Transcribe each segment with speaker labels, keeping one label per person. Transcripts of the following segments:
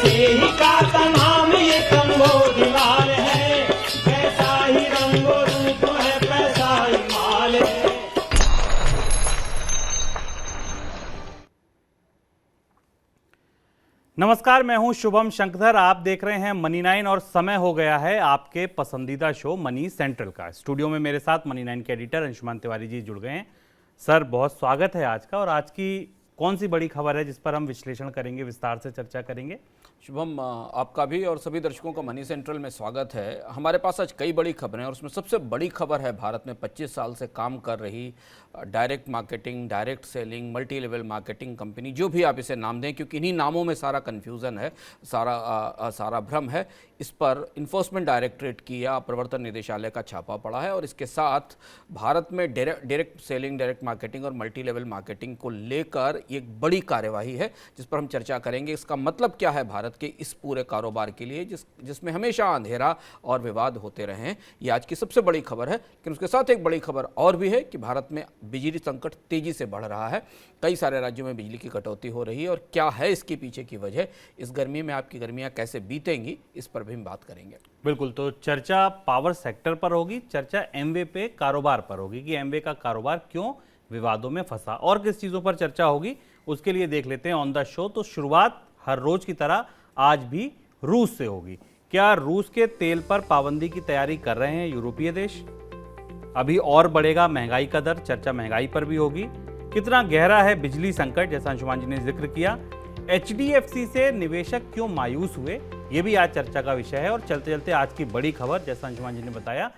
Speaker 1: यही का तमाम ये तंगो दीवार है, पैसा ही रंगो रूप है, पैसा ही माल है।
Speaker 2: नमस्कार, मैं हूं शुभम शंकधर। आप देख रहे हैं मनी 9 और समय हो गया है आपके पसंदीदा शो मनी सेंट्रल का। स्टूडियो में मेरे साथ मनी 9 के एडिटर अंशुमान तिवारी जी जुड़ गए हैं। सर, बहुत स्वागत है आज का। और आज की कौन सी बड़ी खबर है जिस पर हम विश्लेषण करेंगे, विस्तार से चर्चा करेंगे?
Speaker 3: शुभम, आपका भी और सभी दर्शकों का मनी सेंट्रल में स्वागत है। हमारे पास आज कई बड़ी खबरें हैं और उसमें सबसे बड़ी खबर है भारत में 25 साल से काम कर रही direct marketing, direct selling, multi level marketing company, जो भी आप इसे नाम दें, क्योंकि इन्हीं नामों में सारा कन्फ्यूज़न है, सारा भ्रम है। इस पर इन्फोर्समेंट डायरेक्टरेट की या प्रवर्तन निदेशालय का छापा पड़ा है और इसके साथ भारत में डायरेक्ट सेलिंग, डायरेक्ट मार्केटिंग और मल्टी लेवल मार्केटिंग को लेकर एक बड़ी कार्यवाही है जिस पर हम चर्चा करेंगे। इसका मतलब क्या है भारत के इस पूरे कारोबार के लिए जिसमें हमेशा अंधेरा और विवाद होते रहे हैं। ये आज की सबसे बड़ी खबर है। लेकिन उसके साथ एक बड़ी खबर और भी है कि भारत में बिजली संकट तेजी से बढ़ रहा है। कई सारे राज्यों में बिजली की कटौती हो रही है और क्या है इसके पीछे की वजह, इस गर्मी में आपकी गर्मियां कैसे बीतेंगी, इस पर भी हम बात करेंगे।
Speaker 2: बिल्कुल, तो चर्चा पावर सेक्टर पर होगी, चर्चा एमवे पे कारोबार पर होगी कि एमवे का कारोबार क्यों विवादों में फंसा, और किस चीज़ों पर चर्चा होगी उसके लिए देख लेते हैं ऑन द शो। तो शुरुआत हर रोज की तरह आज भी रूस से होगी। क्या रूस के तेल पर पाबंदी की तैयारी कर रहे हैं यूरोपीय देश? अभी और बढ़ेगा महंगाई का दर, चर्चा महंगाई पर भी होगी। कितना गहरा है बिजली संकट, जैसा अंशुमान जी ने जिक्र किया। HDFC से निवेशक क्यों मायूस हुए, ये भी आज चर्चा का विषय है। और चलते चलते आज की बड़ी खबर, जैसा अंशुमान जी ने बताया,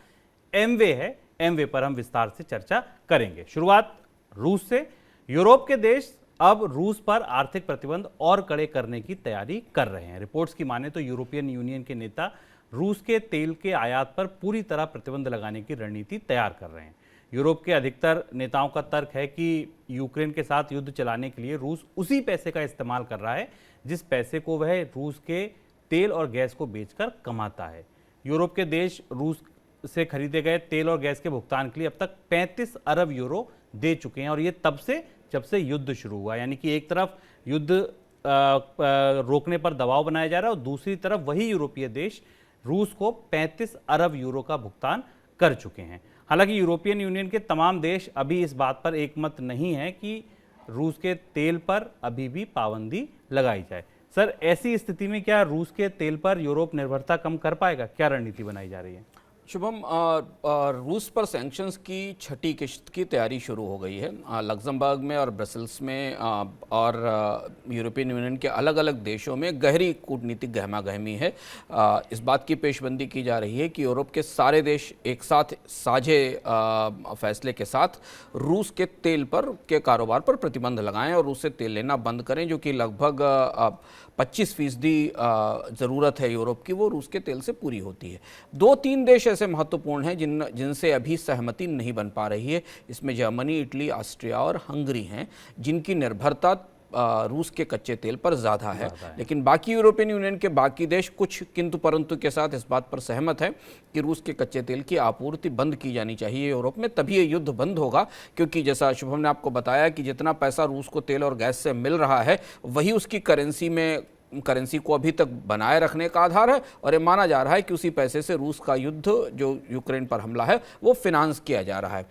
Speaker 2: एमवे है। एमवे पर हम विस्तार से चर्चा करेंगे। शुरुआत रूस से। यूरोप के देश अब रूस पर आर्थिक प्रतिबंध और कड़े करने की तैयारी कर रहे हैं। रिपोर्ट्स की माने तो यूरोपियन यूनियन के नेता रूस के तेल के आयात पर पूरी तरह प्रतिबंध लगाने की रणनीति तैयार कर रहे हैं। यूरोप के अधिकतर नेताओं का तर्क है कि यूक्रेन के साथ युद्ध चलाने के लिए रूस उसी पैसे का इस्तेमाल कर रहा है जिस पैसे को वह रूस के तेल और गैस को बेचकर कमाता है। यूरोप के देश रूस से खरीदे गए तेल और गैस के भुगतान के लिए अब तक 35 अरब यूरो दे चुके हैं, और ये तब से जब से युद्ध शुरू हुआ। यानी कि एक तरफ युद्ध रोकने पर दबाव बनाया जा रहा है और दूसरी तरफ वही यूरोपीय देश रूस को 35 अरब यूरो का भुगतान कर चुके हैं। हालांकि यूरोपियन यूनियन के तमाम देश अभी इस बात पर एकमत नहीं है कि रूस के तेल पर अभी भी पाबंदी लगाई जाए। सर, ऐसी स्थिति में क्या रूस के तेल पर यूरोप निर्भरता कम कर पाएगा? क्या रणनीति बनाई जा रही है?
Speaker 3: शुभम, रूस पर सैंक्शंस की छठी किश्त की तैयारी शुरू हो गई है। लग्जमबर्ग में और ब्रसल्स में और यूरोपियन यूनियन के अलग अलग देशों में गहरी कूटनीतिक गहमागहमी है। इस बात की पेशबंदी की जा रही है कि यूरोप के सारे देश एक साथ साझे फैसले के साथ रूस के तेल पर के कारोबार पर प्रतिबंध लगाएं और रूस से तेल लेना बंद करें, जो कि लगभग 25% ज़रूरत है यूरोप की, वो रूस के तेल से पूरी होती है। 2-3 देश ऐसे महत्वपूर्ण हैं जिनसे अभी सहमति नहीं बन पा रही है। इसमें जर्मनी, इटली, ऑस्ट्रिया और हंगरी हैं, जिनकी निर्भरता रूस के कच्चे तेल पर ज़्यादा है। लेकिन बाकी यूरोपियन यूनियन के बाकी देश कुछ किंतु परंतु के साथ इस बात पर सहमत है कि रूस के कच्चे तेल की आपूर्ति बंद की जानी चाहिए यूरोप में, तभी ये युद्ध बंद होगा। क्योंकि जैसा शुभम ने आपको बताया कि जितना पैसा रूस को तेल और गैस से मिल रहा है वही उसकी करेंसी को अभी तक बनाए रखने का आधार है, और ये माना जा रहा है कि उसी पैसे से रूस का युद्ध जो यूक्रेन पर हमला है वो फिनांस किया जा रहा है।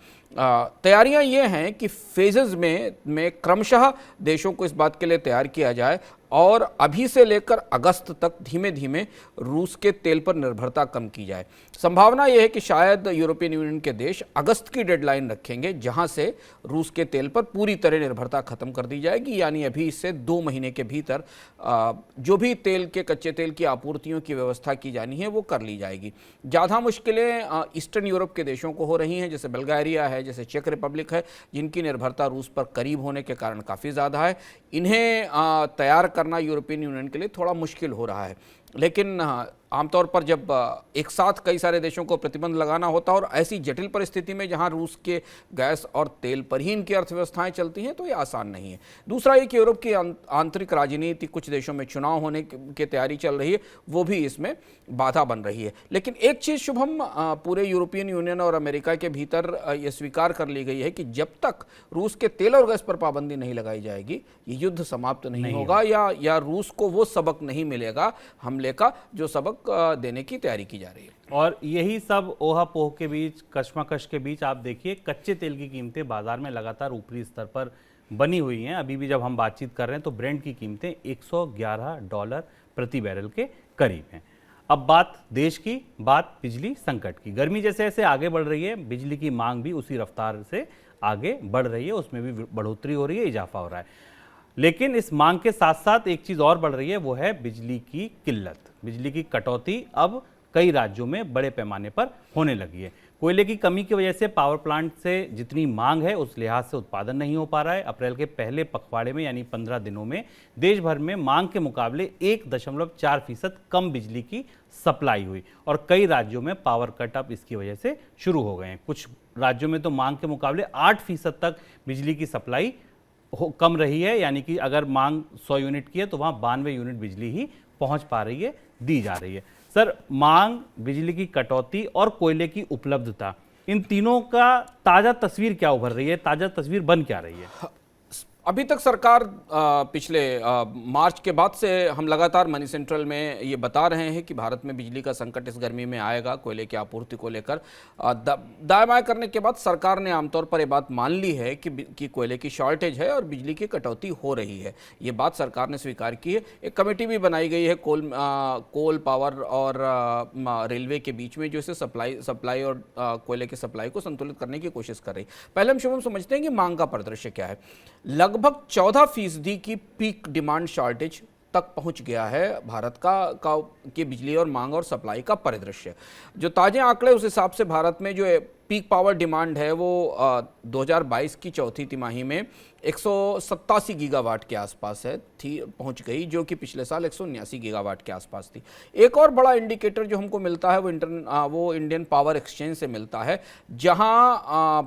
Speaker 3: तैयारियां ये हैं कि फेजेस में क्रमशः देशों को इस बात के लिए तैयार किया जाए और अभी से लेकर अगस्त तक धीमे धीमे रूस के तेल पर निर्भरता कम की जाए। संभावना यह है कि शायद यूरोपियन यूनियन के देश अगस्त की डेडलाइन रखेंगे जहां से रूस के तेल पर पूरी तरह निर्भरता खत्म कर दी जाएगी। यानी अभी इससे 2 महीने के भीतर जो भी तेल के कच्चे तेल की आपूर्तियों की व्यवस्था की जानी है वो कर ली जाएगी। ज़्यादा मुश्किलें ईस्टर्न यूरोप के देशों को हो रही हैं, जैसे बल्गारिया है, जैसे चेक रिपब्लिक है, जिनकी निर्भरता रूस पर करीब होने के कारण काफ़ी ज़्यादा है। इन्हें तैयार करना यूरोपियन यूनियन के लिए थोड़ा मुश्किल हो रहा है। लेकिन आमतौर पर जब एक साथ कई सारे देशों को प्रतिबंध लगाना होता है और ऐसी जटिल परिस्थिति में जहां रूस के गैस और तेल पर ही इनकी अर्थव्यवस्थाएं चलती हैं, तो ये आसान नहीं है। दूसरा ये कि यूरोप की आंतरिक राजनीति, कुछ देशों में चुनाव होने की तैयारी चल रही है, वो भी इसमें बाधा बन रही है। लेकिन एक चीज़ शुभम पूरे यूरोपियन यूनियन और अमेरिका के भीतर ये स्वीकार कर ली गई है कि जब तक रूस के तेल और गैस पर पाबंदी नहीं लगाई जाएगी, ये युद्ध समाप्त नहीं होगा या रूस को वो सबक नहीं मिलेगा हमले का जो सबक देने की तैयारी की जा रही है।
Speaker 2: और यही सब ओहापोह के बीच, कश्मकश के बीच आप देखिए कच्चे तेल की कीमतें बाजार में लगातार ऊपरी स्तर पर बनी हुई हैं। अभी भी जब हम बातचीत कर रहे हैं तो ब्रेंट की कीमतें $111 प्रति बैरल के करीब हैं। अब बात देश की, बात बिजली संकट की। गर्मी जैसे जैसे आगे बढ़ रही है, बिजली की मांग भी उसी रफ्तार से आगे बढ़ रही है, उसमें भी बढ़ोतरी हो रही है, इजाफा हो रहा है। लेकिन इस मांग के साथ साथ एक चीज़ और बढ़ रही है, वो है बिजली की किल्लत। बिजली की कटौती अब कई राज्यों में बड़े पैमाने पर होने लगी है। कोयले की कमी की वजह से पावर प्लांट से जितनी मांग है उस लिहाज से उत्पादन नहीं हो पा रहा है। अप्रैल के पहले पखवाड़े में यानी 15 दिनों में देश भर में मांग के मुकाबले 1.4% कम बिजली की सप्लाई हुई और कई राज्यों में पावर कट अब इसकी वजह से शुरू हो गए हैं। कुछ राज्यों में तो मांग के मुकाबले 8% तक बिजली की सप्लाई कम रही है, यानी कि अगर मांग 100 यूनिट की है तो वहाँ 92 यूनिट बिजली ही पहुँच पा रही है, दी जा रही है। सर, मांग, बिजली की कटौती और कोयले की उपलब्धता, इन तीनों का ताज़ा तस्वीर क्या उभर रही है, ताज़ा तस्वीर बन क्या रही है?
Speaker 3: अभी तक सरकार पिछले मार्च के बाद से हम लगातार मनी सेंट्रल में ये बता रहे हैं कि भारत में बिजली का संकट इस गर्मी में आएगा कोयले की आपूर्ति को लेकर। दाएं बाएं करने के बाद सरकार ने आमतौर पर ये बात मान ली है कि कोयले की शॉर्टेज है और बिजली की कटौती हो रही है। ये बात सरकार ने स्वीकार की है। एक कमेटी भी बनाई गई है कोल पावर और रेलवे के बीच में, जो इसे सप्लाई और कोयले की सप्लाई को संतुलित करने की कोशिश कर रही है। पहले हम शुभम समझते हैं कि मांग का परिदृश्य क्या है। लगभग 14% की पीक डिमांड शॉर्टेज तक पहुंच गया है भारत की बिजली और मांग और सप्लाई का परिदृश्य। जो ताजे आंकड़े उस हिसाब से भारत में जो पीक पावर डिमांड है वो 2022 की चौथी तिमाही में 187 गीगावाट के आसपास पहुंच गई, जो कि पिछले साल 179 गीगावाट के आसपास थी। एक और बड़ा इंडिकेटर जो हमको मिलता है वो इंडियन पावर एक्सचेंज से मिलता है, जहां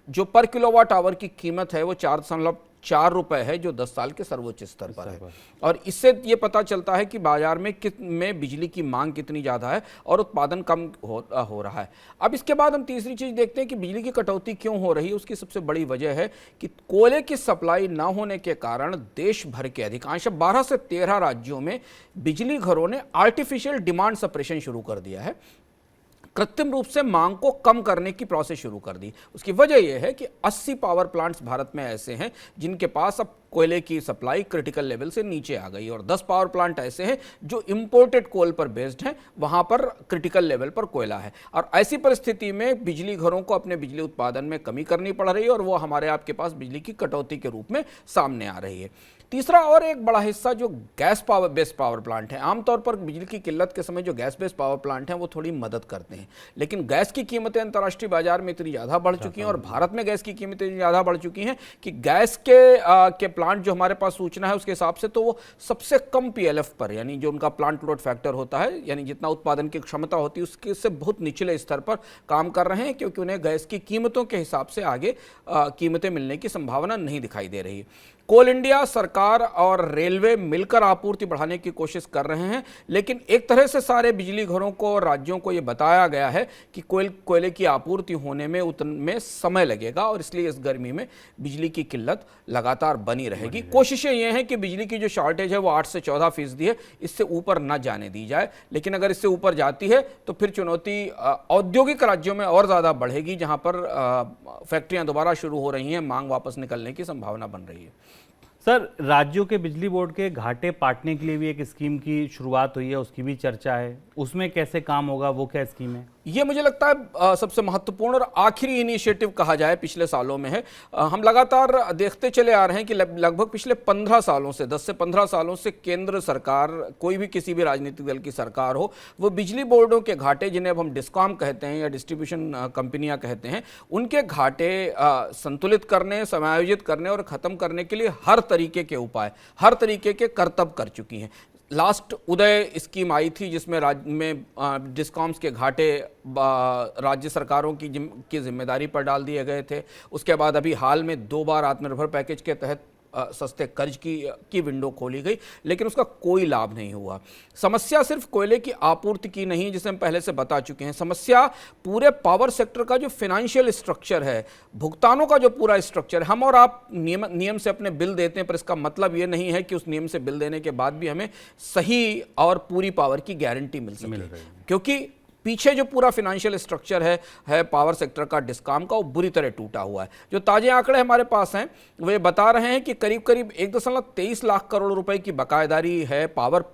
Speaker 3: जो पर किलोवाट आवर की कीमत है वो 4.4 रुपए है, जो 10 साल के सर्वोच्च स्तर पर है। और इससे ये पता चलता है कि बाजार में बिजली की मांग कितनी ज़्यादा है और उत्पादन कम हो रहा है। अब इसके बाद हम तीसरी चीज़ देखते हैं कि बिजली की कटौती क्यों हो रही है। उसकी सबसे बड़ी वजह है कि कोयले की सप्लाई न होने के कारण देश भर के अधिकांश 12 से 13 राज्यों में बिजली घरों ने आर्टिफिशियल डिमांड सप्रेशन शुरू कर दिया है, कृत्रिम रूप से मांग को कम करने की प्रोसेस शुरू कर दी। उसकी वजह यह है कि 80 पावर प्लांट्स भारत में ऐसे हैं जिनके पास अब कोयले की सप्लाई क्रिटिकल लेवल से नीचे आ गई और 10 पावर प्लांट ऐसे हैं जो इंपोर्टेड कोल पर बेस्ड हैं, वहां पर क्रिटिकल लेवल पर कोयला है। और ऐसी परिस्थिति में बिजली घरों को अपने बिजली उत्पादन में कमी करनी पड़ रही है और वो हमारे आपके पास बिजली की कटौती के रूप में सामने आ रही है। तीसरा और एक बड़ा हिस्सा जो gas power based power plant है, आमतौर पर बिजली की किल्लत के समय जो गैस बेस्ड पावर प्लांट हैं वो थोड़ी मदद करते हैं, लेकिन गैस की कीमतें अंतर्राष्ट्रीय बाजार में इतनी ज़्यादा बढ़ चुकी हैं और भारत में गैस की कीमतें इतनी ज़्यादा बढ़ चुकी हैं कि गैस के प्लांट जो हमारे पास सूचना है उसके हिसाब से तो वो सबसे कम PLF पर, यानी जो उनका प्लांट लोड फैक्टर होता है, यानी जितना उत्पादन की क्षमता होती है उसके से बहुत निचले स्तर पर काम कर रहे हैं, क्योंकि उन्हें गैस की कीमतों के हिसाब से आगे कीमतें मिलने की संभावना नहीं दिखाई दे रही है। कोल इंडिया, सरकार और रेलवे मिलकर आपूर्ति बढ़ाने की कोशिश कर रहे हैं, लेकिन एक तरह से सारे बिजली घरों को और राज्यों को यह बताया गया है कि कोयले की आपूर्ति होने में समय लगेगा और इसलिए इस गर्मी में बिजली की किल्लत लगातार बनी रहेगी। कोशिशें ये हैं कि बिजली की जो शॉर्टेज है वो 8 से 14% है, इससे ऊपर न जाने दी जाए, लेकिन अगर इससे ऊपर जाती है तो फिर चुनौती औद्योगिक राज्यों में और ज़्यादा बढ़ेगी, जहाँ पर फैक्ट्रियाँ दोबारा शुरू हो रही हैं, मांग वापस निकलने की संभावना बन रही है।
Speaker 2: सर, राज्यों के बिजली बोर्ड के घाटे पाटने के लिए भी एक स्कीम की शुरुआत हुई है, उसकी भी चर्चा है, उसमें कैसे काम होगा, वो क्या स्कीम है?
Speaker 3: ये मुझे लगता है सबसे महत्वपूर्ण और आखिरी इनिशिएटिव कहा जाए पिछले सालों में है। हम लगातार देखते चले आ रहे हैं कि लगभग पिछले 15 सालों से 10 से 15 सालों से केंद्र सरकार, कोई भी किसी भी राजनीतिक दल की सरकार हो, वो बिजली बोर्डों के घाटे, जिन्हें अब हम डिस्कॉम कहते हैं या डिस्ट्रीब्यूशन कंपनियां कहते हैं, उनके घाटे संतुलित करने, समायोजित करने और ख़त्म करने के लिए हर तरीके के उपाय, हर तरीके के करतब कर चुकी हैं। लास्ट उदय स्कीम आई थी जिसमें राज्य में डिस्कॉम्स के घाटे राज्य सरकारों की जिम्मेदारी पर डाल दिए गए थे। उसके बाद अभी हाल में 2 बार आत्मनिर्भर पैकेज के तहत सस्ते कर्ज की विंडो खोली गई, लेकिन उसका कोई लाभ नहीं हुआ। समस्या सिर्फ कोयले की आपूर्ति की नहीं, जिसे हम पहले से बता चुके हैं, समस्या पूरे पावर सेक्टर का जो फाइनेंशियल स्ट्रक्चर है, भुगतानों का जो पूरा स्ट्रक्चर है। हम और आप नियम से अपने बिल देते हैं, पर इसका मतलब ये नहीं है कि उस नियम से बिल देने के बाद भी हमें सही और पूरी पावर की गारंटी मिल सके, क्योंकि पीछे जो पूरा फाइनेंशियल स्ट्रक्चर है पावर सेक्टर का, डिस्कॉम का, वो बुरी तरह टूटा हुआ है। जो ताजे आंकड़े हमारे पास हैं वो ये बता रहे हैं कि करीब करीब 1.23 लाख करोड़ रुपए की बकायेदारी है पावर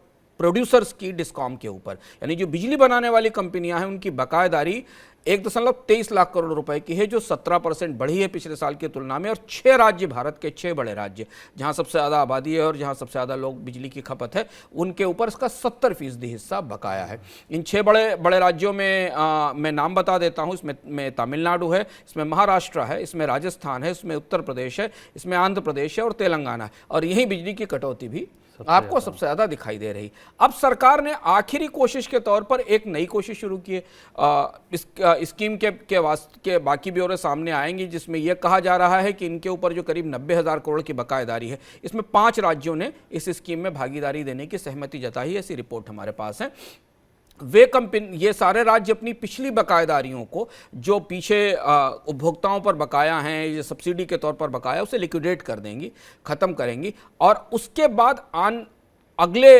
Speaker 3: प्रोड्यूसर्स की डिस्कॉम के ऊपर, यानी जो बिजली बनाने वाली कंपनियां हैं उनकी बकायेदारी 1.23 लाख करोड़ रुपए की है, जो 17% बढ़ी है पिछले साल की तुलना में। और 6 राज्य, भारत के 6 बड़े राज्य जहां सबसे ज़्यादा आबादी है और जहां सबसे ज़्यादा लोग बिजली की खपत है, उनके ऊपर इसका 70% हिस्सा बकाया है। इन 6 बड़े राज्यों में मैं नाम बता देता हूं। इसमें तमिलनाडु है, इसमें महाराष्ट्र है, इसमें राजस्थान है, इसमें उत्तर प्रदेश है, इसमें आंध्र प्रदेश है और तेलंगाना है। और यहीं बिजली की कटौती भी आपको सबसे ज़्यादा दिखाई दे रही। अब सरकार ने आखिरी कोशिश के तौर पर एक नई कोशिश शुरू की है। इस स्कीम के बाकी ब्यौरे सामने आएंगे, जिसमें यह कहा जा रहा है कि इनके ऊपर जो करीब 90,000 करोड़ की बकायेदारी है, इसमें 5 राज्यों ने इस स्कीम में भागीदारी देने की सहमति जताई है। ऐसी रिपोर्ट हमारे पास है। ये सारे राज्य अपनी पिछली बकायेदारियों को, जो पीछे उपभोक्ताओं पर बकाया हैं, ये सब्सिडी के तौर पर बकाया, उसे लिक्विडेट कर देंगी, ख़त्म करेंगी। और उसके बाद अगले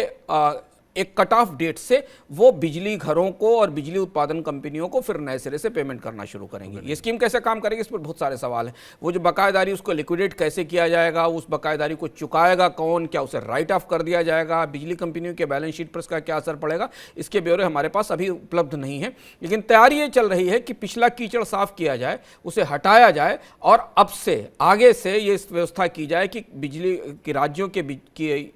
Speaker 3: एक कट ऑफ डेट से वो बिजली घरों को और बिजली उत्पादन कंपनियों को फिर नए सिरे से पेमेंट करना शुरू करेंगे। ये स्कीम कैसे काम करेगी, इस पर बहुत सारे सवाल हैं। वो जो बकायेदारी, उसको लिक्विडेट कैसे किया जाएगा, उस बकायेदारी को चुकाएगा कौन, क्या उसे राइट ऑफ कर दिया जाएगा, बिजली कंपनियों के बैलेंस शीट पर इसका क्या असर पड़ेगा, इसके ब्यौरे हमारे पास अभी उपलब्ध नहीं है। लेकिन तैयारी ये चल रही है कि पिछला कीचड़ साफ किया जाए, उसे हटाया जाए और अब से आगे से ये व्यवस्था की जाए कि बिजली की राज्यों की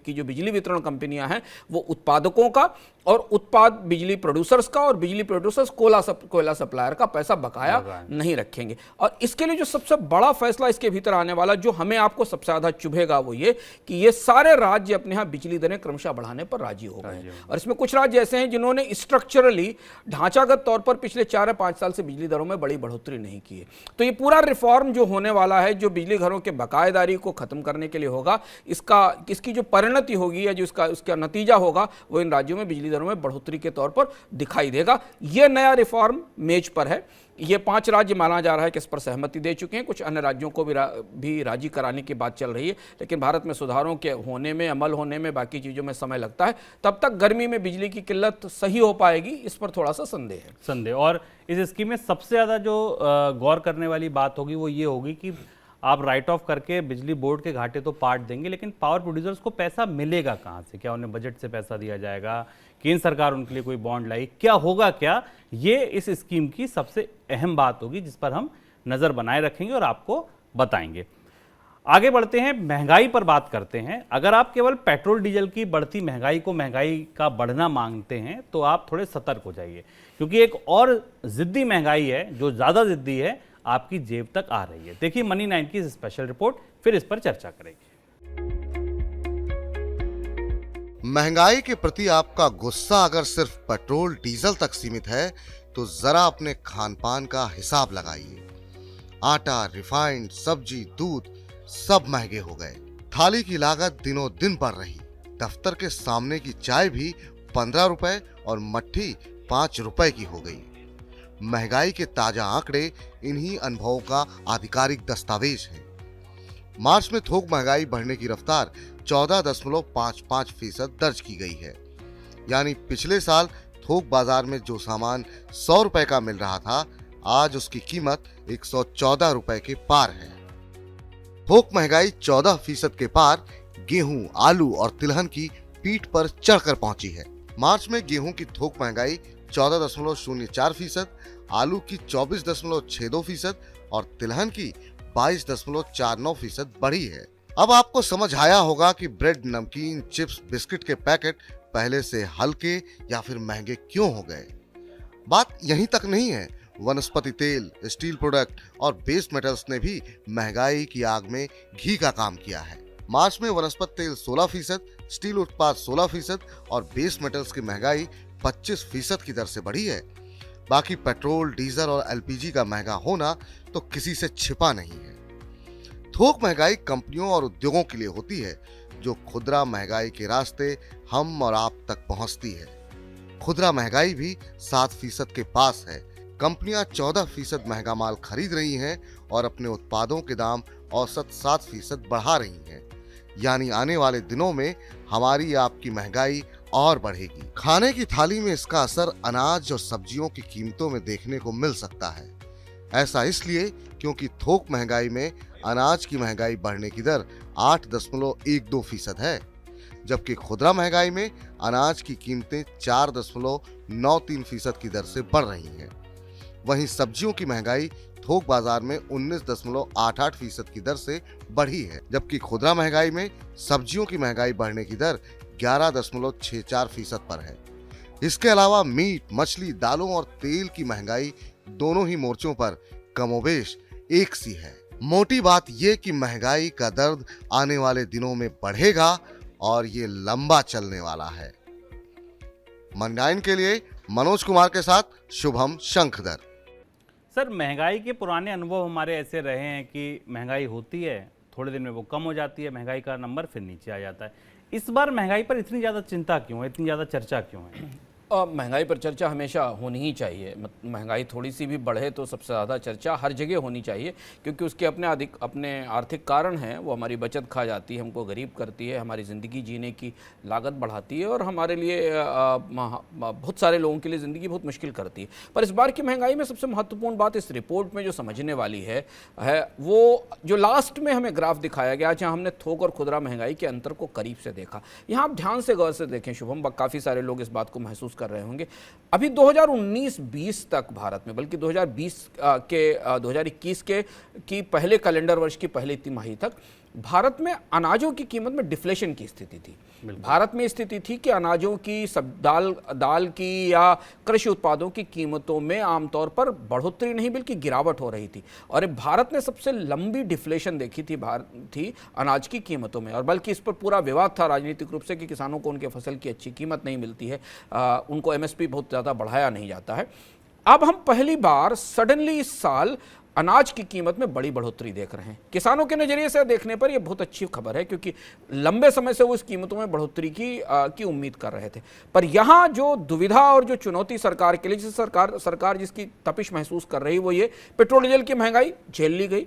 Speaker 3: जो बिजली वितरण कंपनियां हैं वो उत्पादकों का और उत्पाद बिजली प्रोड्यूसर्स का और बिजली प्रोड्यूसर्स कोयला सप्लायर का पैसा बकाया नहीं रखेंगे। और इसके लिए जो सबसे बड़ा फैसला इसके भीतर आने वाला, जो हमें आपको सबसे ज्यादा चुभेगा, वो ये कि ये सारे राज्य अपने यहां बिजली दरें क्रमशः बढ़ाने पर राजी हो गए। और इसमें कुछ राज्य ऐसे हैं जिन्होंने स्ट्रक्चरली, ढांचागत तौर पर पिछले 4 या 5 साल से बिजली दरों में बड़ी बढ़ोतरी नहीं की है। तो ये पूरा रिफॉर्म जो होने वाला है, जो बिजली घरों के बकायेदारी को खत्म करने के लिए होगा, इसकी जो परिणति होगी या जो इसका नतीजा होगा, वो इन राज्यों में बिजली में बढ़ोतरी के तौर पर दिखाई देगा। यह नया रिफॉर्म मेज पर है। ये 5 राज्य माना जा रहा है कि इस पर सहमति दे चुके हैं। कुछ अन्य राज्यों को भी राजी कराने की बात चल रही है, लेकिन भारत में सुधारों के होने में, अमल होने में, बाकी चीज़ों में समय लगता है। तब तक गर्मी में बिजली की किल्लत सही हो पाएगी, इस पर थोड़ा सा संदेह है।
Speaker 2: और इस स्कीम में सबसे ज़्यादा जो गौर करने वाली बात होगी वो ये होगी कि आप राइट ऑफ करके बिजली बोर्ड के घाटे तो पाट देंगे, लेकिन पावर प्रोड्यूसर्स को पैसा मिलेगा कहाँ से? क्या उन्हें बजट से पैसा दिया जाएगा? केंद्र सरकार उनके लिए कोई बॉन्ड लाई? क्या होगा क्या? ये इस स्कीम की सबसे अहम बात होगी, जिस पर हम नज़र बनाए रखेंगे और आपको बताएंगे। आगे बढ़ते हैं, महंगाई पर बात करते हैं। अगर आप केवल पेट्रोल डीजल की बढ़ती महंगाई को महंगाई का बढ़ना मांगते हैं तो आप थोड़े सतर्क हो जाइए, क्योंकि एक और जिद्दी महंगाई है जो ज़्यादा जिद्दी है, आपकी जेब तक आ रही है। देखिए मनी 9 की स्पेशल रिपोर्ट, फिर इस पर चर्चा करेंगे।
Speaker 4: महंगाई के प्रति आपका गुस्सा अगर सिर्फ पेट्रोल डीजल तक सीमित है तो जरा अपने खान पान का हिसाब लगाइए। आटा, रिफाइंड, सब्जी, दूध सब महंगे हो गए। थाली की लागत दिनों दिन बढ़ रही। दफ्तर के सामने की चाय भी 15 रुपए और मट्ठी 5 रुपए की हो गई। महंगाई के ताजा आंकड़े इन्हीं अनुभवों का आधिकारिक दस्तावेज है। मार्च में थोक महंगाई बढ़ने की रफ्तार 14.55% दर्ज की गई है। यानी पिछले साल थोक बाजार में जो सामान 100 रुपए का मिल रहा था, आज उसकी कीमत 114 रुपए के पार है। थोक महंगाई 14% के पार गेहूं, आलू और तिलहन की पीठ पर चढ़कर पहुंची है। मार्च में गेहूं की थोक महंगाई 14.04%, आलू की 24.62% और तिलहन की 22.49% बढ़ी है। अब आपको समझ आया होगा कि ब्रेड, नमकीन, चिप्स, बिस्किट के पैकेट पहले से हल्के या फिर महंगे क्यों हो गए। बात यहीं तक नहीं है, वनस्पति तेल, स्टील प्रोडक्ट और बेस मेटल्स ने भी महंगाई की आग में घी का काम किया है। मार्च में वनस्पति तेल 16%, स्टील उत्पाद 16% और बेस मेटल्स की महंगाई 25% की दर से बढ़ी है। बाकी पेट्रोल, डीजल और एलपीजी का महंगा होना तो किसी से छिपा नहीं है। थोक महंगाई कंपनियों और उद्योगों के लिए होती है, जो खुदरा महंगाई के रास्ते हम और आप तक पहुंचती है। खुदरा महंगाई भी 7% के पास है। कंपनियां 14% महंगा माल खरीद रही हैं और अपने उत्पादों के दाम औसत 7% बढ़ा रही हैं। यानी आने वाले दिनों में हमारी आपकी महंगाई और बढ़ेगी। खाने की थाली में इसका असर अनाज और सब्जियों की कीमतों में देखने को मिल सकता है। ऐसा इसलिए क्योंकि थोक महंगाई में अनाज की महंगाई बढ़ने की दर 8.12% है, जबकि खुदरा महंगाई में अनाज की कीमतें 4.93% की दर से बढ़ रही हैं। वहीं सब्जियों की महंगाई थोक बाजार में 19.88% की दर से बढ़ी है, जबकि खुदरा महंगाई में सब्जियों की महंगाई बढ़ने की दर 11.64% पर है। इसके अलावा मीट, मछली, दालों और तेल की महंगाई दोनों ही मोर्चों पर कमोबेश एक सी है। मोटी बात यह कि महंगाई का दर्द आने वाले दिनों में बढ़ेगा और ये लंबा चलने वाला है। मंडाइन के लिए मनोज कुमार के साथ शुभम शंखदर।
Speaker 2: सर, महंगाई के पुराने अनुभव हमारे ऐसे रहे हैं कि महंगाई होती है, थोड़े दिन में वो कम हो जाती है, महंगाई का नंबर फिर नीचे आ जाता है। इस बार महंगाई पर इतनी ज़्यादा चिंता क्यों है, इतनी ज़्यादा चर्चा क्यों है?
Speaker 3: महंगाई पर चर्चा हमेशा होनी ही चाहिए। महंगाई थोड़ी सी भी बढ़े तो सबसे ज़्यादा चर्चा हर जगह होनी चाहिए, क्योंकि उसके अपने आर्थिक कारण हैं। वो हमारी बचत खा जाती है, हमको गरीब करती है, हमारी ज़िंदगी जीने की लागत बढ़ाती है और हमारे लिए बहुत सारे लोगों के लिए ज़िंदगी बहुत मुश्किल करती है। पर इस बार की महंगाई में सबसे महत्वपूर्ण बात इस रिपोर्ट में जो समझने वाली है वो जो लास्ट में हमें ग्राफ दिखाया गया, जहाँ हमने थोक और खुदरा महंगाई के अंतर को करीब से देखा। यहाँ आप ध्यान से गौर से देखें शुभम, काफ़ी सारे लोग इस बात को महसूस कर रहे होंगे। अभी 2019-20 तक भारत में, बल्कि 2021 की पहले कैलेंडर वर्ष की पहली तिमाही तक भारत में अनाजों की कीमत में डिफ्लेशन की स्थिति थी। भारत में स्थिति थी कि अनाजों की, दाल की या कृषि उत्पादों की कीमतों में आमतौर पर बढ़ोतरी नहीं बल्कि गिरावट हो रही थी। और भारत ने सबसे लंबी डिफ्लेशन देखी थी अनाज की कीमतों में, और बल्कि इस पर पूरा विवाद था राजनीतिक रूप से कि किसानों को उनके फसल की अच्छी कीमत नहीं मिलती है, उनको एमएसपी बहुत ज़्यादा बढ़ाया नहीं जाता है। अब हम पहली बार सडनली इस साल अनाज की कीमत में बड़ी बढ़ोतरी देख रहे हैं। किसानों के नजरिए से देखने पर यह बहुत अच्छी खबर है, क्योंकि लंबे समय से वो इस कीमतों में बढ़ोतरी की उम्मीद कर रहे थे। पर यहाँ जो दुविधा और जो चुनौती सरकार के लिए, जिस सरकार जिसकी तपिश महसूस कर रही, वो ये पेट्रोल डीजल की महंगाई झेल ली गई,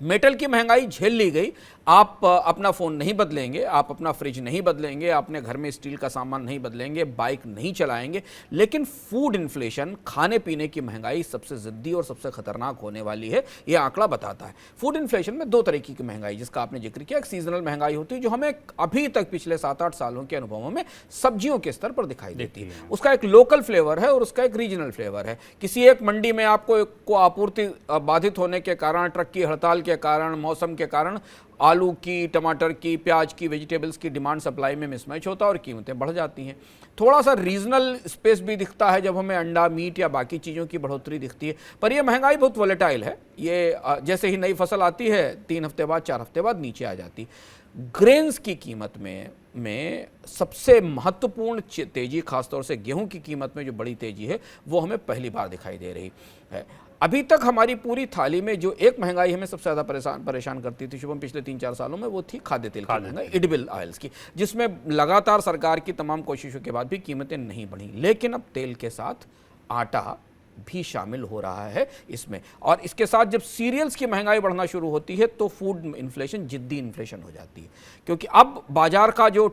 Speaker 3: मेटल की महंगाई झेल ली गई। आप अपना फ़ोन नहीं बदलेंगे, आप अपना फ्रिज नहीं बदलेंगे, अपने घर में स्टील का सामान नहीं बदलेंगे, बाइक नहीं चलाएंगे, लेकिन फूड इन्फ्लेशन, खाने पीने की महंगाई सबसे ज़िद्दी और सबसे खतरनाक होने वाली है, ये आंकड़ा बताता है। फूड इन्फ्लेशन में दो तरीके की महंगाई, जिसका आपने जिक्र किया, एक सीजनल महंगाई होती है जो हमें अभी तक पिछले 7-8 सालों के अनुभवों में सब्जियों के स्तर पर दिखाई देती है। उसका एक लोकल फ्लेवर है और उसका एक रीजनल फ्लेवर है। किसी एक मंडी में आपको आपूर्ति बाधित होने के कारण, ट्रक की हड़ताल के कारण, मौसम के कारण आलू की, टमाटर की, प्याज की, वेजिटेबल्स की डिमांड सप्लाई में मिसमैच होता है और कीमतें बढ़ जाती हैं। थोड़ा सा रीजनल स्पेस भी दिखता है जब हमें अंडा, मीट या बाकी चीज़ों की बढ़ोतरी दिखती है। पर यह महंगाई बहुत वोलेटाइल है। ये जैसे ही नई फसल आती है 3 हफ्ते बाद, 4 हफ्ते बाद नीचे आ जाती। ग्रेन्स की कीमत में सबसे महत्वपूर्ण तेजी, खासतौर से गेहूं की कीमत में जो बड़ी तेजी है, वो हमें पहली बार दिखाई दे रही है। अभी तक हमारी पूरी थाली में जो एक महंगाई हमें सबसे ज़्यादा परेशान करती थी शुभम पिछले 3-4 सालों में, वो थी खाद्य तेल की महंगाई, एडिबल ऑयल्स की, जिसमें लगातार सरकार की तमाम कोशिशों के बाद भी कीमतें नहीं बढ़ी। लेकिन अब तेल के साथ आटा भी शामिल हो रहा है इसमें, और इसके साथ जब सीरियल्स की महंगाई बढ़ना शुरू होती है तो फूड इन्फ्लेशन, जिद्दी इन्फ्लेशन हो जाती है, क्योंकि अब बाजार का जो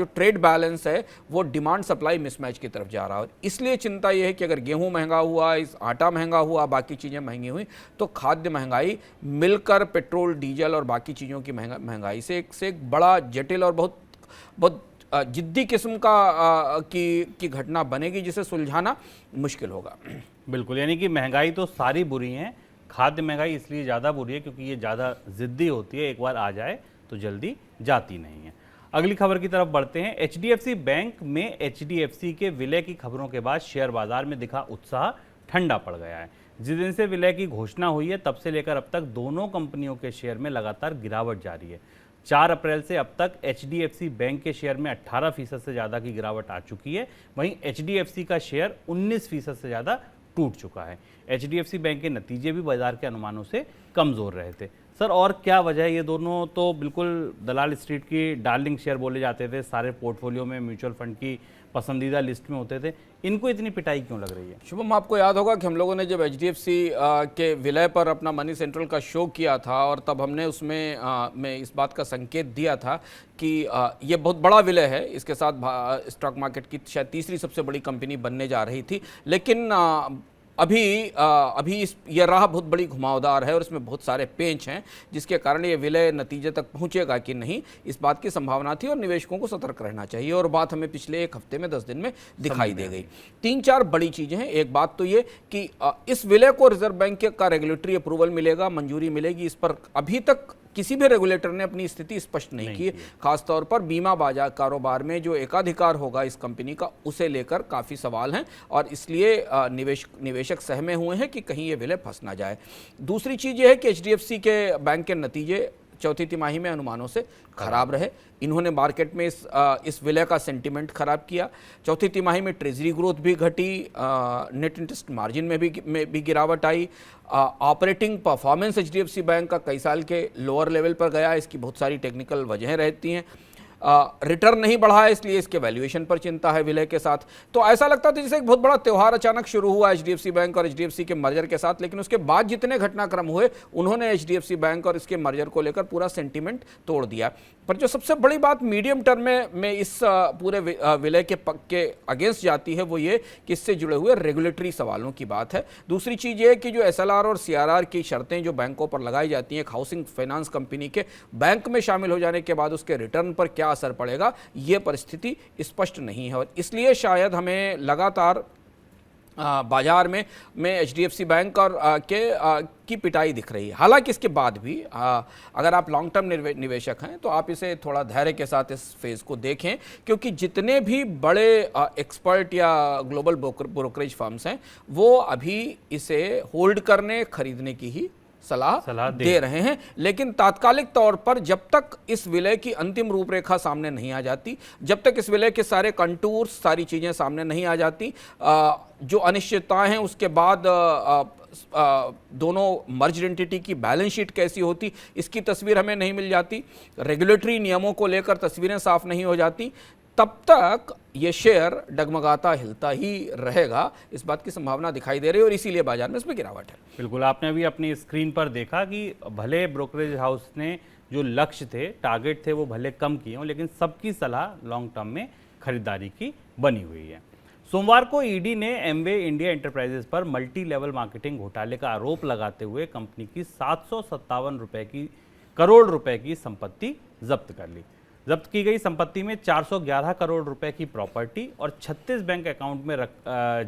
Speaker 3: ट्रेड बैलेंस है वो डिमांड सप्लाई मिसमैच की तरफ जा रहा है। इसलिए चिंता यह है कि अगर गेहूं महंगा हुआ, आटा महंगा हुआ, बाकी चीज़ें महंगी हुई, तो खाद्य महंगाई मिलकर पेट्रोल, डीजल और बाकी चीज़ों की महंगाई से एक बड़ा जटिल और बहुत जिद्दी किस्म की घटना बनेगी, जिसे सुलझाना मुश्किल होगा।
Speaker 2: बिल्कुल, यानी कि महंगाई तो सारी बुरी है, खाद्य महंगाई इसलिए ज़्यादा बुरी है क्योंकि ये ज़्यादा जिद्दी होती है, एक बार आ जाए तो जल्दी जाती नहीं है। अगली खबर की तरफ बढ़ते हैं। HDFC बैंक में HDFC के विलय की खबरों के बाद शेयर बाजार में दिखा उत्साह ठंडा पड़ गया है। जिस दिन से विलय की घोषणा हुई है तब से लेकर अब तक दोनों कंपनियों के शेयर में लगातार गिरावट जारी है। 4 अप्रैल से अब तक HDFC बैंक के शेयर में 18% से ज़्यादा की गिरावट आ चुकी है। वहीं HDFC का शेयर 19% से ज़्यादा टूट चुका है। HDFC बैंक के नतीजे भी बाजार के अनुमानों से कमज़ोर रहे थे। सर, और क्या वजह है? ये दोनों तो बिल्कुल दलाल स्ट्रीट की डार्लिंग शेयर बोले जाते थे, सारे पोर्टफोलियो में म्यूचुअल फंड की पसंदीदा लिस्ट में होते थे। इनको इतनी पिटाई क्यों लग रही है?
Speaker 3: शुभम, आपको याद होगा कि हम लोगों ने जब HDFC के विलय पर अपना मनी सेंट्रल का शो किया था और तब हमने उसमें में इस बात का संकेत दिया था कि ये बहुत बड़ा विलय है, इसके साथ स्टॉक मार्केट की शायद तीसरी सबसे बड़ी कंपनी बनने जा रही थी। लेकिन अभी ये राह बहुत बड़ी घुमावदार है और इसमें बहुत सारे पेंच हैं, जिसके कारण ये विलय नतीजे तक पहुंचेगा कि नहीं, इस बात की संभावना थी और निवेशकों को सतर्क रहना चाहिए। और बात हमें पिछले एक हफ्ते में 10 दिन में दिखाई दे गई। 3-4 बड़ी चीज़ें हैं। एक बात तो ये कि इस विलय को रिजर्व बैंक का रेगुलेटरी अप्रूवल मिलेगा, मंजूरी मिलेगी, इस पर अभी तक किसी भी रेगुलेटर ने अपनी स्थिति स्पष्ट नहीं की। खासतौर पर बीमा बाजार कारोबार में जो एकाधिकार होगा इस कंपनी का, उसे लेकर काफ़ी सवाल हैं और इसलिए निवेशक सहमे हुए हैं कि कहीं ये विलय फंस ना जाए। दूसरी चीज़ ये है कि HDFC के बैंक के नतीजे चौथी तिमाही में अनुमानों से खराब रहे। इन्होंने मार्केट में इस विलय का सेंटीमेंट खराब किया। चौथी तिमाही में ट्रेजरी ग्रोथ भी घटी, नेट इंटरेस्ट मार्जिन में भी गिरावट आई। ऑपरेटिंग परफॉर्मेंस HDFC बैंक का कई साल के लोअर लेवल पर गया। इसकी बहुत सारी टेक्निकल वजहें रहती हैं। रिटर्न नहीं बढ़ा है, इसलिए इसके वैल्यूएशन पर चिंता है विलय के साथ। तो ऐसा लगता था जैसे एक बहुत बड़ा त्यौहार अचानक शुरू हुआ HDFC बैंक और HDFC के मर्जर के साथ, लेकिन उसके बाद जितने घटनाक्रम हुए उन्होंने HDFC बैंक और इसके मर्जर को लेकर पूरा सेंटीमेंट तोड़ दिया। पर जो सबसे बड़ी बात मीडियम टर्म में इस पूरे विलय के पक्ष के अगेंस्ट जाती है वो ये कि इससे जुड़े हुए रेगुलेटरी सवालों की बात है। दूसरी चीज़ ये कि जो SLR और CRR की शर्तें जो बैंकों पर लगाई जाती हैं, एक हाउसिंग फाइनेंस कंपनी के बैंक में शामिल हो जाने के बाद उसके रिटर्न पर क्या असर पड़ेगा, ये परिस्थिति स्पष्ट नहीं है और इसलिए शायद हमें लगातार बाजार में HDFC बैंक और की पिटाई दिख रही है। हालांकि इसके बाद भी अगर आप लॉन्ग टर्म निवेशक हैं तो आप इसे थोड़ा धैर्य के साथ इस फेज़ को देखें, क्योंकि जितने भी बड़े एक्सपर्ट या ग्लोबल ब्रोकरेज फर्म्स हैं वो अभी इसे होल्ड करने, खरीदने की ही सलाह दे रहे हैं। लेकिन तात्कालिक तौर पर जब तक इस विलय की अंतिम रूपरेखा सामने नहीं आ जाती, जब तक इस विलय के सारे कंटूर्स, सारी चीज़ें सामने नहीं आ जाती, जो अनिश्चितताएं हैं उसके बाद दोनों मर्ज्ड एंटिटी की बैलेंस शीट कैसी होती, इसकी तस्वीर हमें नहीं मिल जाती, रेगुलेटरी नियमों को लेकर तस्वीरें साफ नहीं हो जाती, तब तक ये शेयर डगमगाता हिलता ही रहेगा। इस बात की संभावना दिखाई दे रही है और इसीलिए बाजार में इसमें गिरावट है।
Speaker 2: बिल्कुल, आपने अभी अपनी स्क्रीन पर देखा कि भले ब्रोकरेज हाउस ने जो लक्ष्य थे, टारगेट थे, वो भले कम किए हों, लेकिन सबकी सलाह लॉन्ग टर्म में खरीदारी की बनी हुई है। सोमवार को ईडी ने एमवे इंडिया एंटरप्राइजेस पर मल्टी लेवल मार्केटिंग घोटाले का आरोप लगाते हुए कंपनी की 757 करोड़ रुपए की संपत्ति जब्त कर ली। जब्त की गई संपत्ति में 411 करोड़ रुपए की प्रॉपर्टी और 36 बैंक अकाउंट में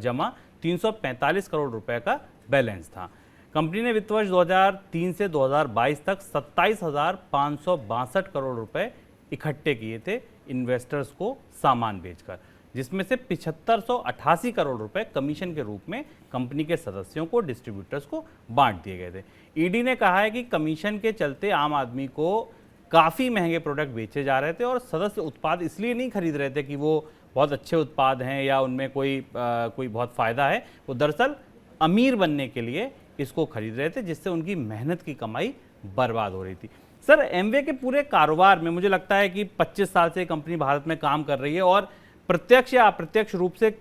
Speaker 2: जमा 345 करोड़ रुपए का बैलेंस था। कंपनी ने वित्त वर्ष 2003 से 2022 तक 27,562 करोड़ रुपए इकट्ठे किए थे इन्वेस्टर्स को सामान बेचकर, जिसमें से 7588 करोड़ रुपए कमीशन के रूप में कंपनी के सदस्यों को, डिस्ट्रीब्यूटर्स को बांट दिए गए थे। ईडी ने कहा है कि कमीशन के चलते आम आदमी को काफ़ी महंगे प्रोडक्ट बेचे जा रहे थे और सदस्य उत्पाद इसलिए नहीं खरीद रहे थे कि वो बहुत अच्छे उत्पाद हैं या उनमें कोई बहुत फ़ायदा है, वो दरअसल अमीर बनने के लिए इसको खरीद रहे थे, जिससे उनकी मेहनत की कमाई बर्बाद हो रही थी। सर, एमवे के पूरे कारोबार में मुझे लगता है कि 25 साल से कंपनी भारत में काम कर रही है और प्रत्यक्ष या अप्रत्यक्ष रूप से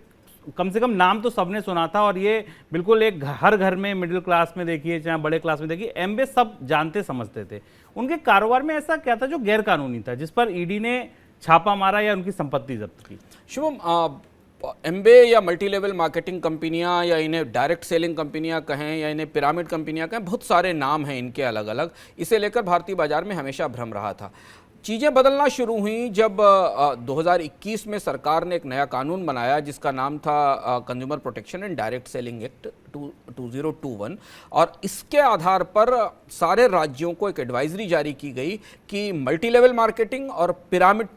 Speaker 2: कम नाम तो सबने सुना था और ये बिल्कुल एक हर घर में, मिडिल क्लास में देखिए चाहे बड़े क्लास में देखिए, एमवे सब जानते समझते थे। उनके कारोबार में ऐसा क्या था जो गैर कानूनी था, जिस पर ईडी ने छापा मारा या उनकी संपत्ति जब्त की?
Speaker 3: शुभम, एमवे या मल्टी लेवल मार्केटिंग कंपनियां या इन्हें डायरेक्ट सेलिंग कंपनियां कहें या इन्हें पिरामिड कंपनियां कहें, बहुत सारे नाम हैं इनके अलग अलग। इसे लेकर भारतीय बाजार में हमेशा भ्रम रहा था। चीज़ें बदलना शुरू हुई जब 2021 में सरकार ने एक नया कानून बनाया जिसका नाम था consumer protection and direct selling act 2021 और इसके आधार पर सारे राज्यों को एक एडवाइजरी जारी की गई कि मल्टी लेवल मार्केटिंग और पिरामिड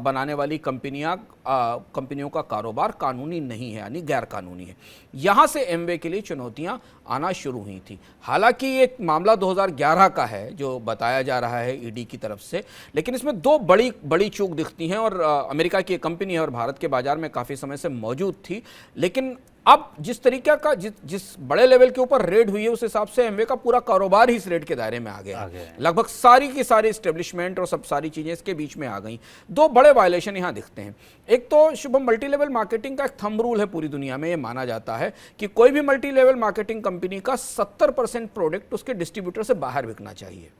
Speaker 3: बनाने वाली कंपनियों का कारोबार कानूनी नहीं है, यानी गैर कानूनी है। यहां से एमवे के लिए चुनौतियां आना शुरू हुई थी। हालांकि ये मामला 2011 का है जो बताया जा रहा है ईडी की तरफ से, लेकिन इसमें दो बड़ी चूक दिखती हैं और अमेरिका की एक कंपनी है और भारत के बाजार में काफ़ी समय से मौजूद थी। लेकिन अब जिस तरीके का जिस बड़े लेवल के ऊपर रेड हुई है उस हिसाब से एमवे का पूरा कारोबार ही इस रेड के दायरे में आ गया है। लगभग सारी की सारी एस्टेब्लिशमेंट और सब सारी चीजें इसके बीच में आ गई। दो बड़े वायलेशन यहां दिखते हैं। एक तो शुभम, मल्टी लेवल मार्केटिंग का एक थंब रूल है पूरी दुनिया में, यह माना जाता है कि कोई भी मल्टी लेवल मार्केटिंग कंपनी का 70% प्रोडक्ट उसके डिस्ट्रीब्यूटर से बाहर बिकना चाहिए।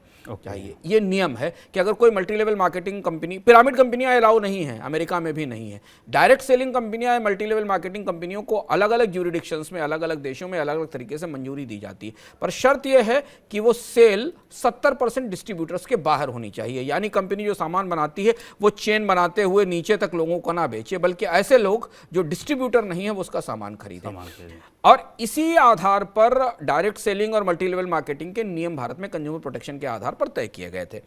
Speaker 3: ये नियम है कि अगर कोई multi level marketing company, pyramid कंपनियां अलाउ नहीं है, अमेरिका में भी नहीं है। डायरेक्ट सेलिंग कंपनियां या मल्टी लेवल मार्केटिंग कंपनियों को अलग अलग ज्यूरिडिक्शंस में, अलग अलग देशों में अलग अलग तरीके से मंजूरी दी जाती है, पर शर्त यह है कि वो सेल 70% डिस्ट्रीब्यूटर्स के बाहर होनी चाहिए। यानी कंपनी जो सामान बनाती है वो चेन बनाते हुए नीचे तक लोगों को ना बेचे, बल्कि ऐसे लोग जो डिस्ट्रीब्यूटर नहीं है वो उसका सामान खरीदें। और इसी आधार पर डायरेक्ट सेलिंग और मल्टी लेवल मार्केटिंग के नियम भारत में कंज्यूमर प्रोटेक्शन के आधार पर तय किए गए थे।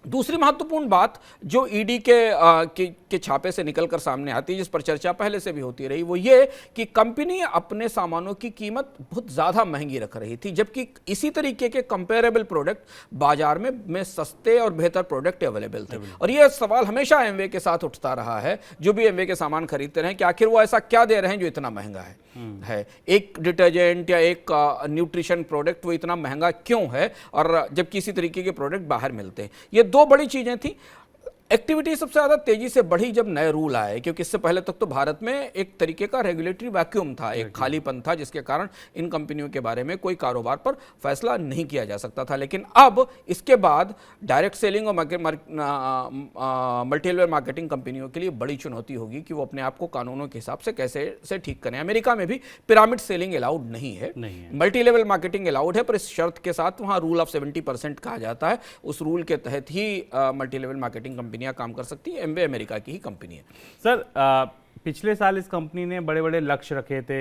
Speaker 3: दूसरी महत्वपूर्ण बात जो ईडी के छापे से निकलकर सामने आती है, जिस पर चर्चा पहले से भी होती रही, वो ये कि कंपनी अपने सामानों की कीमत बहुत ज़्यादा महंगी रख रही थी, जबकि इसी तरीके के कंपेरेबल प्रोडक्ट बाजार में सस्ते और बेहतर प्रोडक्ट अवेलेबल थे। और ये सवाल हमेशा एमवे के साथ उठता रहा है, जो भी एमवे के सामान खरीदते रहे, कि आखिर वो ऐसा क्या दे रहे हैं जो इतना महंगा है। एक डिटर्जेंट या एक न्यूट्रिशन प्रोडक्ट वो इतना महंगा क्यों है, और जबकि इसी तरीके के प्रोडक्ट बाहर मिलते हैं। ये दो बड़ी चीजें थी। एक्टिविटी सबसे ज़्यादा तेजी से बढ़ी जब नए रूल आए, क्योंकि इससे पहले तक तो भारत में एक तरीके का रेगुलेटरी वैक्यूम था, एक खालीपन था, जिसके कारण इन कंपनियों के बारे में कोई कारोबार पर फैसला नहीं किया जा सकता था। लेकिन अब इसके बाद डायरेक्ट सेलिंग और मल्टी लेवल मार्केटिंग कंपनियों के लिए बड़ी चुनौती होगी कि वो अपने आप को कानूनों के हिसाब से कैसे से ठीक करें। अमेरिका में भी पिरामिड सेलिंग अलाउड नहीं है, मल्टी लेवल मार्केटिंग अलाउड है, पर इस शर्त के साथ वहाँ रूल ऑफ 70% कहा जाता है। उस रूल के तहत ही मल्टी लेवल मार्केटिंग कंपनियां काम कर सकती है। एमवे अमेरिका की ही कंपनी है।
Speaker 2: सर, पिछले साल इस कंपनी ने बड़े बड़े लक्ष्य रखे थे,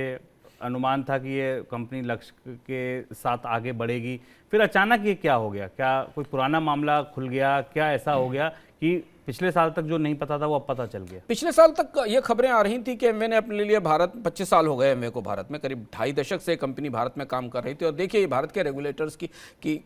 Speaker 2: अनुमान था कि ये कंपनी लक्ष्य के साथ आगे बढ़ेगी, फिर अचानक ये क्या हो गया? क्या कोई पुराना मामला खुल गया? क्या ऐसा हो गया कि पिछले साल तक जो नहीं पता था वो अब पता चल गया? पिछले
Speaker 3: साल तक ये खबरें आ रही थी कि एमवे ने अपने लिए भारत 25 साल हो गए एमवे को भारत में, करीब 2.5 दशक से कंपनी भारत में काम कर रही थी। और देखिए भारत के रेगुलेटर्स की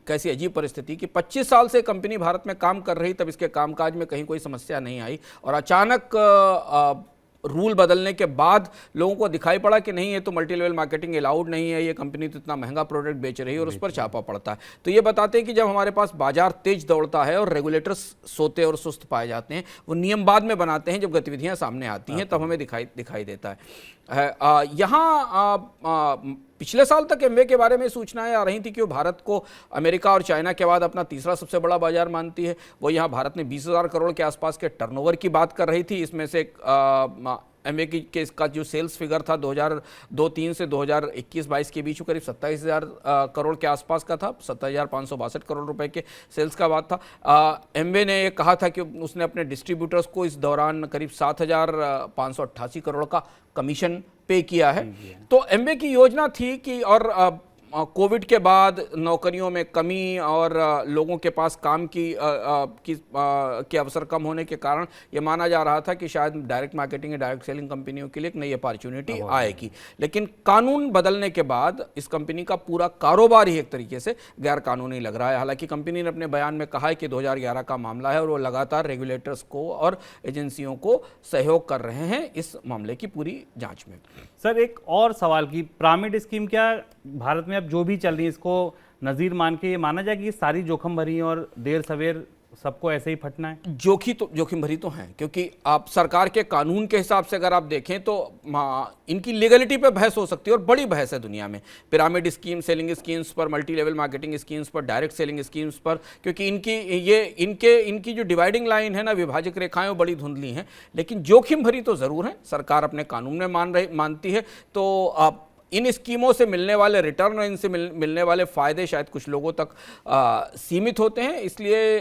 Speaker 3: कैसी अजीब परिस्थिति कि 25 साल से कंपनी भारत में काम कर रही, तब इसके कामकाज में कहीं कोई समस्या नहीं आई, और अचानक रूल बदलने के बाद लोगों को दिखाई पड़ा कि नहीं, ये तो मल्टी लेवल मार्केटिंग अलाउड नहीं है, ये कंपनी तो इतना महंगा प्रोडक्ट बेच रही है, और उस पर छापा पड़ता है। तो ये बताते हैं कि जब हमारे पास बाजार तेज दौड़ता है और रेगुलेटर्स सोते और सुस्त पाए जाते हैं, वो नियम बाद में बनाते हैं, जब गतिविधियां सामने आती हैं तब हमें दिखाई देता है। यहाँ पिछले साल तक एमवे के बारे में सूचनाएं आ रही थी कि वो भारत को अमेरिका और चाइना के बाद अपना तीसरा सबसे बड़ा बाजार मानती है। वो यहाँ भारत में 20,000 करोड़ के आसपास के टर्नओवर की बात कर रही थी। इसमें से एमवे की इसका जो सेल्स फिगर था 2002-03 से 2021-22 के बीच करीब 27,000 करोड़ के आसपास का था, 27,562 करोड़ रुपए के सेल्स का बात था। एमवे ने ये कहा था कि उसने अपने डिस्ट्रीब्यूटर्स को इस दौरान करीब 7,588 करोड़ का कमीशन पे किया है। तो एमवे की योजना थी कि, और कोविड के बाद नौकरियों में कमी और लोगों के पास काम के अवसर कम होने के कारण ये माना जा रहा था कि शायद डायरेक्ट मार्केटिंग या डायरेक्ट सेलिंग कंपनियों के लिए एक नई अपॉर्चुनिटी आएगी। लेकिन कानून बदलने के बाद इस कंपनी का पूरा कारोबार ही एक तरीके से गैर कानूनी लग रहा है। हालांकि कंपनी ने अपने बयान में कहा है कि 2011 का मामला है और वो लगातार रेगुलेटर्स को और एजेंसियों को सहयोग कर रहे हैं इस मामले की पूरी जांच में।
Speaker 2: सर, एक और सवाल की पिरामिड स्कीम क्या भारत में अब जो भी चल रही है इसको नजीर मान के ये माना जाए कि ये सारी जोखिम भरी है और देर सवेर सबको ऐसे ही फटना है?
Speaker 3: जोखिम भरी तो हैं, क्योंकि आप सरकार के कानून के हिसाब से अगर आप देखें तो इनकी लीगलिटी पे बहस हो सकती है, और बड़ी बहस है दुनिया में पिरामिड स्कीम, सेलिंग स्कीम्स पर, मल्टी लेवल मार्केटिंग स्कीम्स पर, डायरेक्ट सेलिंग स्कीम्स पर, क्योंकि इनकी जो डिवाइडिंग लाइन है ना, विभाजक रेखाएं बड़ी धुंधली हैं। लेकिन जोखिम भरी तो जरूर है, सरकार अपने कानून में मानती है। तो इन स्कीमों से मिलने वाले रिटर्न और इनसे मिलने वाले फायदे शायद कुछ लोगों तक सीमित होते हैं। इसलिए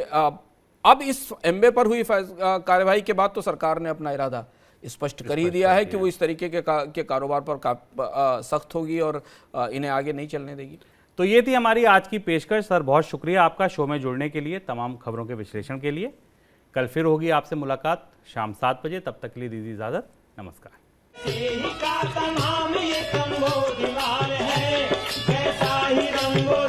Speaker 3: अब इस एमवे पर हुई कार्रवाई के बाद तो सरकार ने अपना इरादा स्पष्ट कर ही दिया है कि वो इस तरीके के कारोबार पर सख्त होगी और इन्हें आगे नहीं चलने देगी।
Speaker 2: तो ये थी हमारी आज की पेशकश। सर बहुत शुक्रिया आपका शो में जुड़ने के लिए, तमाम खबरों के विश्लेषण के लिए। कल फिर होगी आपसे मुलाकात शाम 7 बजे, तब तक के लिए दीजिए इजाजत। नमस्कार।
Speaker 1: का तमाम ये तंगो दीवार है, कैसा ही रंगो